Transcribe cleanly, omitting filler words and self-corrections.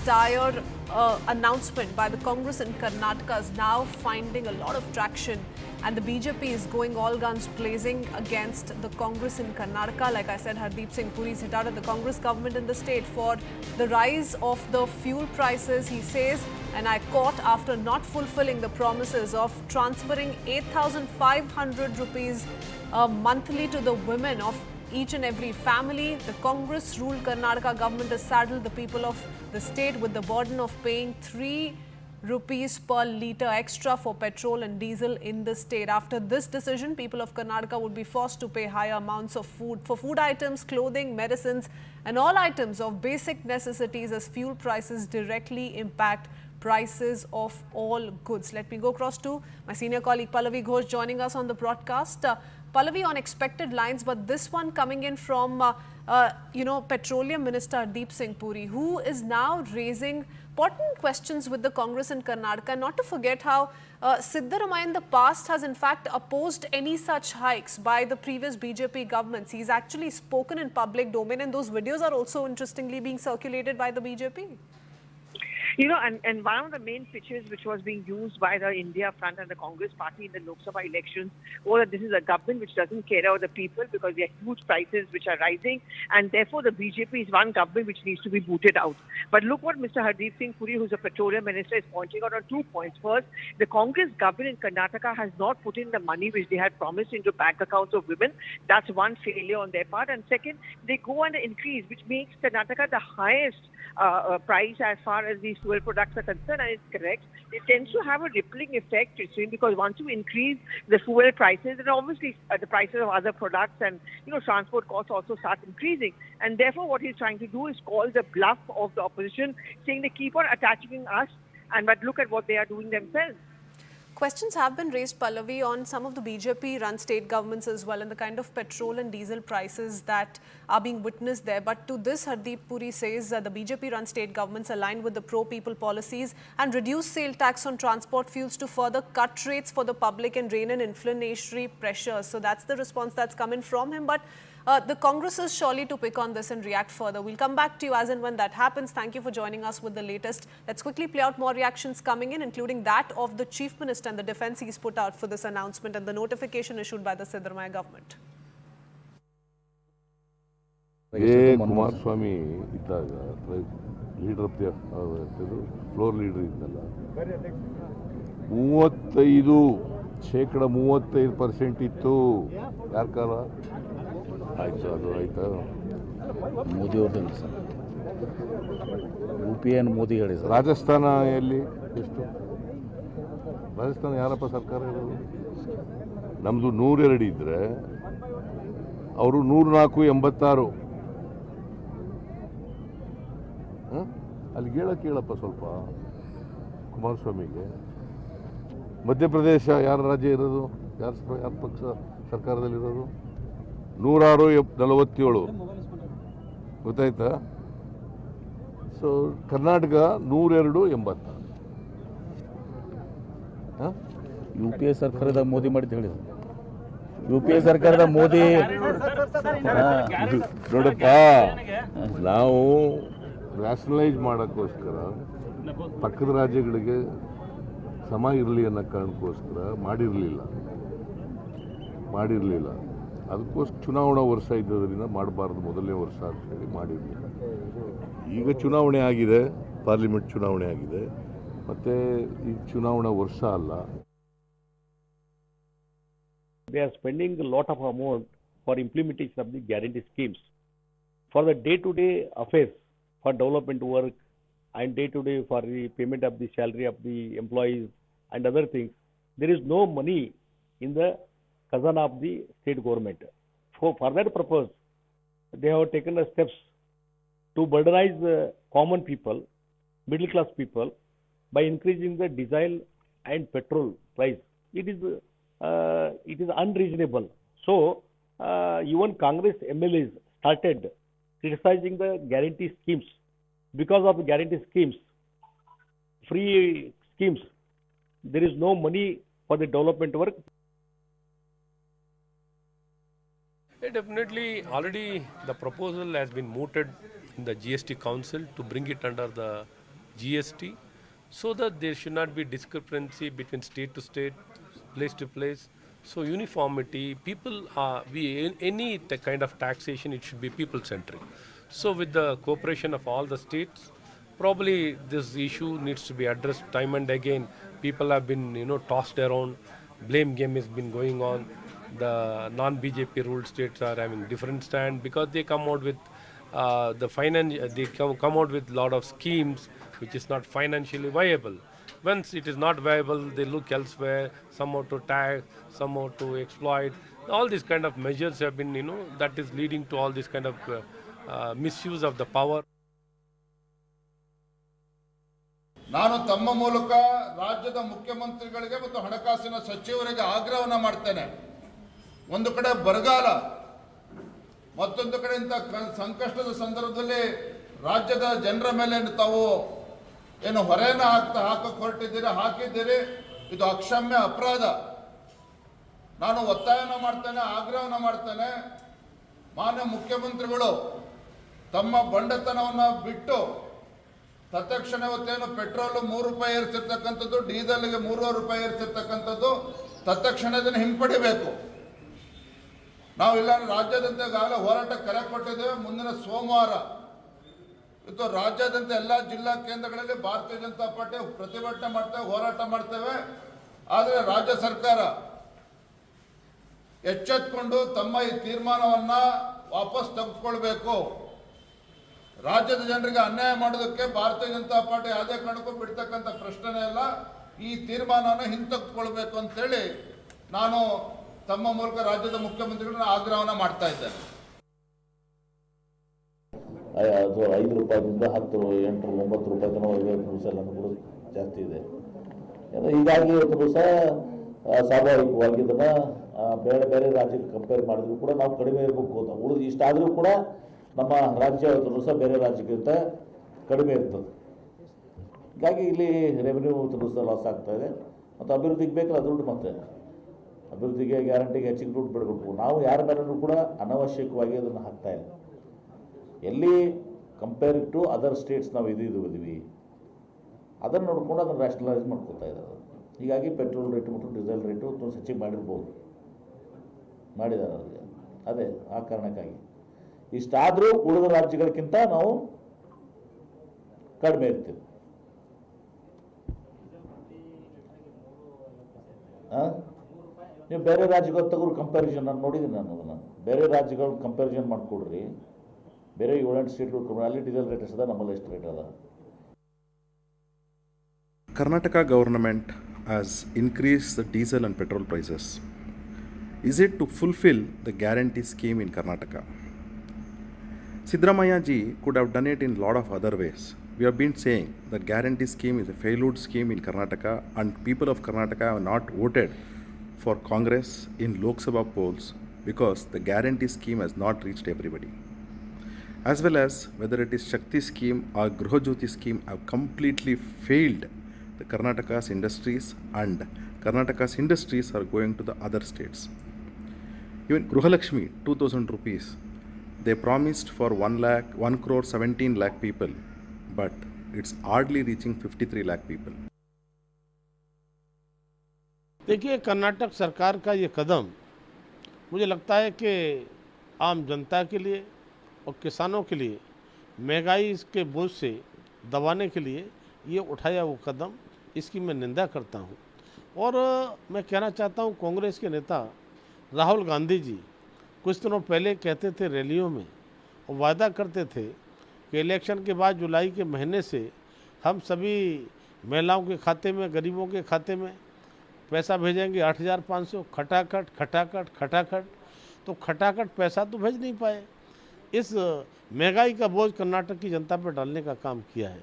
entire announcement by the Congress in Karnataka is now finding a lot of traction, and the BJP is going all guns blazing against the Congress in Karnataka. Like I said, Hardeep Singh Puri is hit out at the Congress government in the state for the rise of the fuel prices. He says, and I quote, after not fulfilling the promises of transferring 8,500 rupees monthly to the women of each and every family, the Congress-ruled Karnataka government has saddled the people of the state with the burden of paying 3 rupees per litre extra for petrol and diesel in the state. After this decision, people of Karnataka would be forced to pay higher amounts of food for food items, clothing, medicines, and all items of basic necessities, as fuel prices directly impact prices of all goods. Let me go across to my senior colleague Pallavi Ghosh joining us on the broadcast. Pallavi, on expected lines, but this one coming in from, Petroleum Minister Hardeep Singh Puri, who is now raising important questions with the Congress in Karnataka. Not to forget how Siddaramaiah in the past has in fact opposed any such hikes by the previous BJP governments. He's actually spoken in public domain, and those videos are also interestingly being circulated by the BJP. You know, and one of the main pitches which was being used by the India Front and the Congress party in the Lok Sabha elections was that this is a government which doesn't care about the people because there are huge prices which are rising, and therefore the BJP is one government which needs to be booted out. But look what Mr. Hardeep Singh Puri, who's a petroleum minister, is pointing out on 2 points. First, the Congress government in Karnataka has not put in the money which they had promised into bank accounts of women. That's one failure on their part. And second, they go on an increase which makes Karnataka the highest price as far as these fuel products are concerned, and it's correct. It tends to have a rippling effect, because once you increase the fuel prices, then obviously the prices of other products and transport costs also start increasing. And therefore, what he's trying to do is call the bluff of the opposition, saying they keep on attacking us, but look at what they are doing themselves. Questions have been raised, Pallavi, on some of the BJP-run state governments as well, and the kind of petrol and diesel prices that are being witnessed there. But to this, Hardeep Puri says the BJP-run state governments align with the pro-people policies and reduce sale tax on transport fuels to further cut rates for the public and rein in inflationary pressures. So that's the response that's coming from him. But the Congress is surely to pick on this and react further. We'll come back to you as and when that happens. Thank you for joining us with the latest. Let's quickly play out more reactions coming in, including that of the Chief Minister and the defense he's put out for this announcement and the notification issued by the Siddaramaiah government. Kumaraswamy ಇದ್ದಾಗ leader of the floor leader ಇದ್ದಲ್ಲ 35% ಇತ್ತು. ಯಾರ ಕಾಲ ಆಯ್ತು, ಅದು ಆಯ್ತಾ? ಮೋದಿ ಅವ್ರದ್ದು sir, UPA Modi ಹೇಳಿ ಸರ್. ರಾಜಸ್ಥಾನ ಎಲ್ಲಿ ಎಷ್ಟು? ರಾಜಸ್ಥಾನ ಯಾರಪ್ಪ ಸರ್ಕಾರ ಇರೋದು? ನಮ್ಮದು 102 ಇದ್ದರೆ ಅವರು 104.86. ಅಲ್ಲಿ ಕೇಳಪ್ಪ ಸ್ವಲ್ಪ ಕುಮಾರಸ್ವಾಮಿಗೆ. ಮಧ್ಯಪ್ರದೇಶ ಯಾರ ರಾಜ್ಯ ಇರೋದು? ಯಾರ ಪಕ್ಷ ಸರ್ಕಾರದಲ್ಲಿರೋದು? 106.47. ಗೊತ್ತಾಯ್ತಾ? ಸೊ ಕರ್ನಾಟಕ 102.86. UPA ಸರ್ಕಾರದ ಮೋದಿ ಮಾಡಿದ್ದು ಹೇಳಿ. UPA ಸರ್ಕಾರದ ಮೋದಿ ನೋಡಪ್ಪ, ನಾವು ನ್ಯಾಷನಲೈಸ್ ಮಾಡೋಕ್ಕೋಸ್ಕರ ಪಕ್ಕದ ರಾಜ್ಯಗಳಿಗೆ ಸಮ ಇರಲಿ ಅನ್ನೋ ಕಾರಣಕ್ಕೋಸ್ಕರ ಮಾಡಿರಲಿಲ್ಲ. ಅದಕ್ಕೋಸ್ಕರ ಚುನಾವಣಾ ವರ್ಷ ಇದ್ದದರಿಂದ ಮಾಡಬಾರ್ದು, ಮೊದಲನೇ ವರ್ಷ ಅಂತೇಳಿ ಮಾಡಿರಲಿಲ್ಲ. ಈಗ ಚುನಾವಣೆ ಆಗಿದೆ, ಪಾರ್ಲಿಮೆಂಟ್ ಚುನಾವಣೆ ಆಗಿದೆ, ಮತ್ತು ಈ ಚುನಾವಣಾ ವರ್ಷ ಅಲ್ಲ. They are spending a lot of amount for implementation of the guarantee schemes. For the day-to-day affairs, for development work and day-to-day for the payment of the salary of the employees and other things, there is no money in the khazana of the state government. For that purpose, they have taken the steps to burdenize the common people, middle class people, by increasing the diesel and petrol price. It is unreasonable. So even Congress MLAs started criticizing the guarantee schemes. Because of the guarantee schemes, free schemes, there is no money for the development work. Definitely, already the proposal has been mooted in the GST Council to bring it under the GST, so that there should not be discrepancy between state to state, place to place. So uniformity, people any kind of taxation, it should be people centric. So with the cooperation of all the states, probably this issue needs to be addressed time and again. People have been tossed around, blame game has been going on. The non-BJP ruled states are having different stand because they come out with they come out with lot of schemes which is not financially viable. Once it is not viable, they look elsewhere, somehow to tax, somehow to exploit. All these kind of measures have been, that is leading to all this kind of misuse of the power. ನಾನು ತಮ್ಮ ಮೂಲಕ ರಾಜ್ಯದ ಮುಖ್ಯಮಂತ್ರಿಗಳಿಗೆ ಮತ್ತು ಹಣಕಾಸಿನ ಸಚಿವರಿಗೆ ಆಗ್ರಹವನ್ನು ಮಾಡ್ತೇನೆ. ಒಂದು ಕಡೆ ಬರಗಾಲ, ಮತ್ತೊಂದು ಕಡೆ ಇಂಥ ಸಂಕಷ್ಟದ ಸಂದರ್ಭದಲ್ಲಿ ರಾಜ್ಯದ ಜನರ ಮೇಲೆ ತಾವು ಏನು ಹೊರೆಯನ್ನು ಹಾಕಕ್ಕೆ ಹಾಕಿದ್ದೀರಿ, ಇದು ಅಕ್ಷಮ್ಯ ಅಪರಾಧ. ನಾನು ಒತ್ತಾಯನ ಮಾಡ್ತೇನೆ, ಆಗ್ರಹವನ್ನು ಮಾಡ್ತೇನೆ, ಮಾನ್ಯ ಮುಖ್ಯಮಂತ್ರಿಗಳು ತಮ್ಮ ಬಂಡತನವನ್ನು ಬಿಟ್ಟು ತತ್ಕ್ಷಣ ಇವತ್ತೇನು ಪೆಟ್ರೋಲ್ 3 ರೂಪಾಯಿ ಏರಿಸಿರ್ತಕ್ಕಂಥದ್ದು, ಡೀಸೆಲ್ಗೆ 3 ರೂಪಾಯಿ ಏರಿಸಿರ್ತಕ್ಕಂಥದ್ದು, ತತ್ಕ್ಷಣ ಇದನ್ನು ಹಿಂಪಡಿಬೇಕು. ನಾವು ಇಲ್ಲ ರಾಜ್ಯಾದ್ಯಂತ ಈಗಾಗಲೇ ಹೋರಾಟ ಕರೆ ಕೊಟ್ಟಿದ್ದೇವೆ. ಮುಂದಿನ ಸೋಮವಾರ ಇವತ್ತು ರಾಜ್ಯಾದ್ಯಂತ ಎಲ್ಲ ಜಿಲ್ಲಾ ಕೇಂದ್ರಗಳಲ್ಲಿ ಭಾರತೀಯ ಜನತಾ ಪಾರ್ಟಿ ಪ್ರತಿಭಟನೆ ಮಾಡ್ತೇವೆ, ಹೋರಾಟ ಮಾಡ್ತೇವೆ. ಆದರೆ ರಾಜ್ಯ ಸರ್ಕಾರ ಎಚ್ಚೆತ್ತುಕೊಂಡು ತಮ್ಮ ಈ ತೀರ್ಮಾನವನ್ನು ವಾಪಸ್ ತೆಗೆದುಕೊಳ್ಬೇಕು. ರಾಜ್ಯದ ಜನರಿಗೆ ಅನ್ಯಾಯ ಮಾಡೋದಕ್ಕೆ ಭಾರತೀಯ ಜನತಾ ಪಾರ್ಟಿ ಯಾವುದೇ ಕಾರಣಕ್ಕೂ ಬಿಡ್ತಕ್ಕಂಥ ಪ್ರಶ್ನೆ ಇಲ್ಲ. ಈ ತೀರ್ಮಾನವನ್ನು ಹಿಂತೆಗೆದುಕೊಳ್ಬೇಕು ಅಂತೇಳಿ ನಾನು ತಮ್ಮ ಮೂಲಕ ರಾಜ್ಯದ ಮುಖ್ಯಮಂತ್ರಿಗಳನ್ನ ಆಗ್ರಹವನ್ನು ಮಾಡ್ತಾ ಇದ್ದೇನೆ. ಅದು 5 ರೂಪಾಯಿದಿಂದ 10, 8, 9 ರೂಪಾಯಿ ತನಕ ಎಲ್ಲ ಕೂಡ ಜಾಸ್ತಿ ಇದೆ. ಹೀಗಾಗಿ ಇವತ್ತು ಸಹ ಸ್ವಾಭಾವಿಕವಾಗಿ ಇದನ್ನು ಬೇರೆ ಬೇರೆ ರಾಜ್ಯಕ್ಕೆ ಕಂಪೇರ್ ಮಾಡಿದ್ರು ಕೂಡ ನಾವು ಕಡಿಮೆ ಇರಬೇಕು ಅಂತ ಉಳಿದು ಇಷ್ಟಾದರೂ ಕೂಡ ನಮ್ಮ ರಾಜ್ಯ ಇವತ್ತು ಸಹ ಬೇರೆ ರಾಜ್ಯಕ್ಕಿಂತ ಕಡಿಮೆ ಇರ್ತದೆ. ಹೀಗಾಗಿ ಇಲ್ಲಿ ರೆವೆನ್ಯೂ ಸಹ ಲಾಸ್ ಆಗ್ತಾ ಇದೆ. ಮತ್ತು ಅಭಿವೃದ್ಧಿಗೆ ಬೇಕಲ್ಲ ದುಡ್ಡು, ಮತ್ತೆ ಅಭಿವೃದ್ಧಿಗೆ ಗ್ಯಾರಂಟಿಗೆ ಹೆಚ್ಚಿಗೆ ದುಡ್ಡು ಬಿಡಬೇಕು. ನಾವು ಯಾರ ಮೇಲೂ ಕೂಡ ಅನವಶ್ಯಕವಾಗಿ ಅದನ್ನು ಹಾಕ್ತಾ ಇಲ್ಲ. ಎಲ್ಲಿ ಕಂಪೇರ್ ಟು ಅದರ್ ಸ್ಟೇಟ್ಸ್ ನಾವು ಇದೀವಿ ಅದನ್ನು ನೋಡ್ಕೊಂಡು ಅದನ್ನು ರ್ಯಾಷನಲೈಸ್ ಮಾಡ್ಕೊತಾ ಇದ್ದಾರೆ. ಹೀಗಾಗಿ ಪೆಟ್ರೋಲ್ ರೇಟು ಮತ್ತು ಡೀಸೆಲ್ ರೇಟು ಹೆಚ್ಚಿಗೆ ಮಾಡಿದ್ದಾರೆ ಅವರಿಗೆ. ಅದೇ ಆ ಕಾರಣಕ್ಕಾಗಿ ಇಷ್ಟಾದರೂ ಉಳಿದ ರಾಜ್ಯಗಳಕ್ಕಿಂತ ನಾವು ಕಡಿಮೆ ಇರ್ತೀವಿ. ನೀವು ಬೇರೆ ರಾಜ್ಯಗಳ ತಗೋರು ಕಂಪ್ಯಾರಿಸನ್ ನಾನು ನೋಡಿದ್ದೀನಿ. ಅದನ್ನು ಬೇರೆ ರಾಜ್ಯಗಳ ಕಂಪ್ಯಾರಿಸನ್ ಮಾಡಿಕೊಡ್ರಿ. ಬೇರೆ 7-8 ಸ್ಟೇಟ್ಗಳು ಅಲ್ಲಿ ಡೀಸೆಲ್ ರೇಟ್ ಎಷ್ಟದ, ನಮ್ಮಲ್ಲಿ ಎಷ್ಟು ರೇಟ್ ಅದ. Karnataka government has increased the diesel and petrol prices. Is it to fulfill the guarantee scheme in Karnataka? Siddaramaiah ji could have done it in a lot of other ways. We have been saying that guarantee scheme is a failed scheme in Karnataka, and people of Karnataka have not voted for Congress in Lok Sabha polls because the guarantee scheme has not reached everybody. As well as whether it is Shakti scheme or Grihajyoti scheme have completely failed the Karnataka's industries, and Karnataka's industries are going to the other states. Even Gruhalakshmi 2,000 rupees they promised for 1 crore 17 lakh people, but it's hardly reaching 53 lakh people. देखिए, कर्नाटक सरकार का ये कदम मुझे लगता है कि आम जनता के लिए और किसानों के लिए महंगाई के बोझ से दबाने के लिए ये उठाया वो कदम, इसकी मैं निंदा करता हूँ। और मैं कहना चाहता हूँ, कांग्रेस के नेता राहुल गांधी जी कुछ दिनों पहले कहते थे रैलियों में और वादा करते थे कि इलेक्शन के बाद जुलाई के महीने से हम सभी महिलाओं के खाते में, गरीबों के खाते में पैसा भेजेंगे 8,500 खटाखट। तो खटाखट पैसा तो भेज नहीं पाए। इस महंगाई का बोझ कर्नाटक की जनता पर डालने का काम किया है।